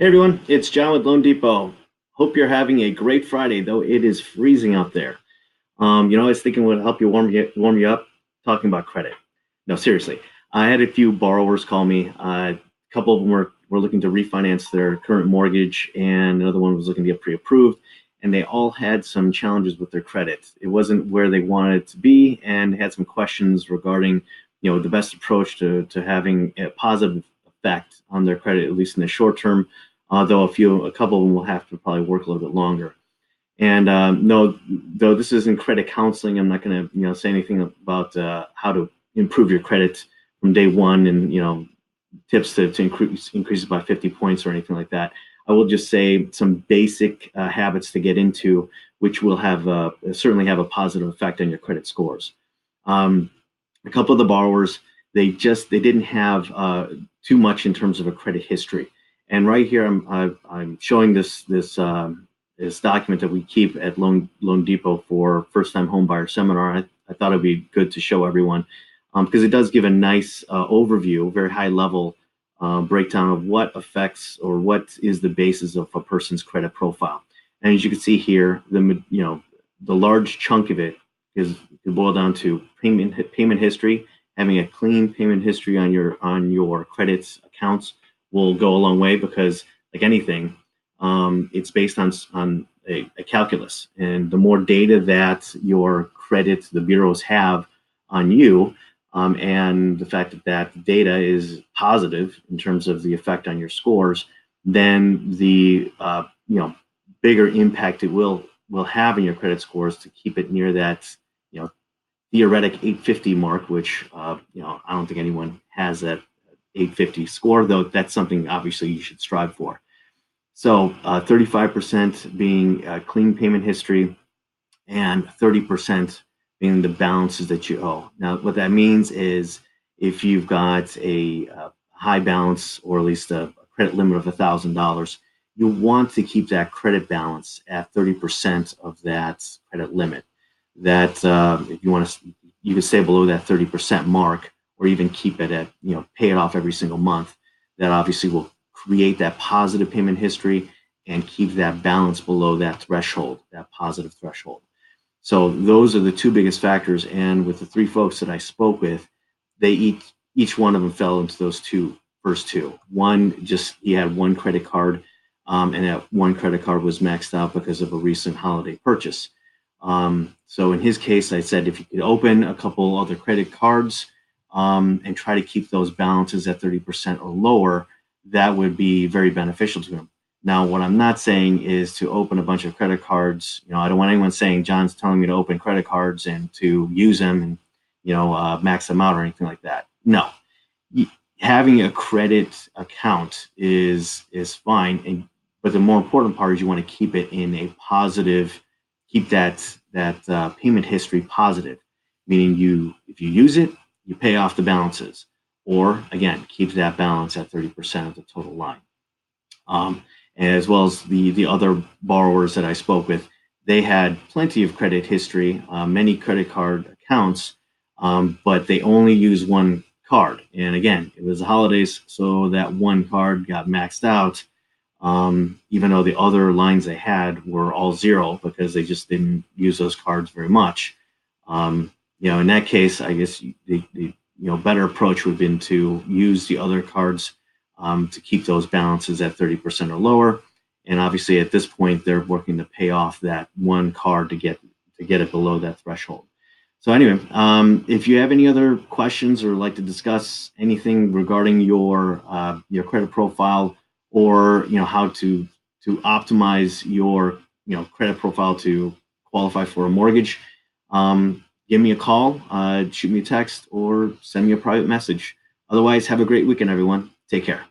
Hey everyone, it's John with Loan Depot. Hope you're having a great Friday, though it is freezing out there. I was thinking would help you warm you up talking about credit. No, seriously. I had a few borrowers call me. A couple of them were looking to refinance their current mortgage, and another one was looking to get pre-approved, and they all had some challenges with their credit. It wasn't where they wanted it to be, and had some questions regarding, the best approach to having a positive effect on their credit, at least in the short term. Though a couple of them will have to probably work a little bit longer. And no, though this isn't credit counseling, I'm not going to say anything about how to improve your credit from day one, and tips to increase it by 50 points or anything like that. I will just say some basic habits to get into, which will have certainly have a positive effect on your credit scores. Um, a couple of the borrowers, they didn't have too much in terms of a credit history. And right here, I'm showing this document that we keep at Loan Depot for first time home buyer seminar. I thought it'd be good to show everyone because it does give a nice overview, very high level breakdown of what affects or what is the basis of a person's credit profile. And as you can see here, the large chunk of it is boiled down to payment history. Having a clean payment history on your credits accounts will go a long way because, like anything, it's based on a calculus, and the more data that your credit the bureaus have on you, and the fact that that data is positive in terms of the effect on your scores, then the bigger impact it will have in your credit scores to keep it near that theoretic 850 mark, which I don't think anyone has that 850 score, though that's something obviously you should strive for. So 35% being clean payment history, and 30% being the balances that you owe. Now, what that means is if you've got a high balance, or at least a credit limit of $1,000, you want to keep that credit balance at 30% of that credit limit. That if you want to, you can stay below that 30% mark, or even keep it at, pay it off every single month. That obviously will create that positive payment history and keep that balance below that threshold, that positive threshold. So those are the two biggest factors. And with the three folks that I spoke with, they each one of them fell into those first two. One, just he had one credit card, and that one credit card was maxed out because of a recent holiday purchase. So in his case, I said if you could open a couple other credit cards, and try to keep those balances at 30% or lower, that would be very beneficial to him. Now, what I'm not saying is to open a bunch of credit cards. I don't want anyone saying John's telling me to open credit cards and to use them and max them out or anything like that. No, having a credit account is fine, but the more important part is you want to keep it in a positive, keep that payment history positive, meaning if you use it, you pay off the balances, or again, keep that balance at 30% of the total line. As well as the other borrowers that I spoke with, they had plenty of credit history, many credit card accounts, but they only use one card. And again, it was the holidays, so that one card got maxed out, even though the other lines they had were all zero because they just didn't use those cards very much. In that case, I guess the better approach would have been to use the other cards to keep those balances at 30% or lower. And obviously, at this point, they're working to pay off that one card to get it below that threshold. So anyway, if you have any other questions or like to discuss anything regarding your credit profile, or how to optimize your credit profile to qualify for a mortgage, give me a call, shoot me a text, or send me a private message. Otherwise, have a great weekend, everyone. Take care.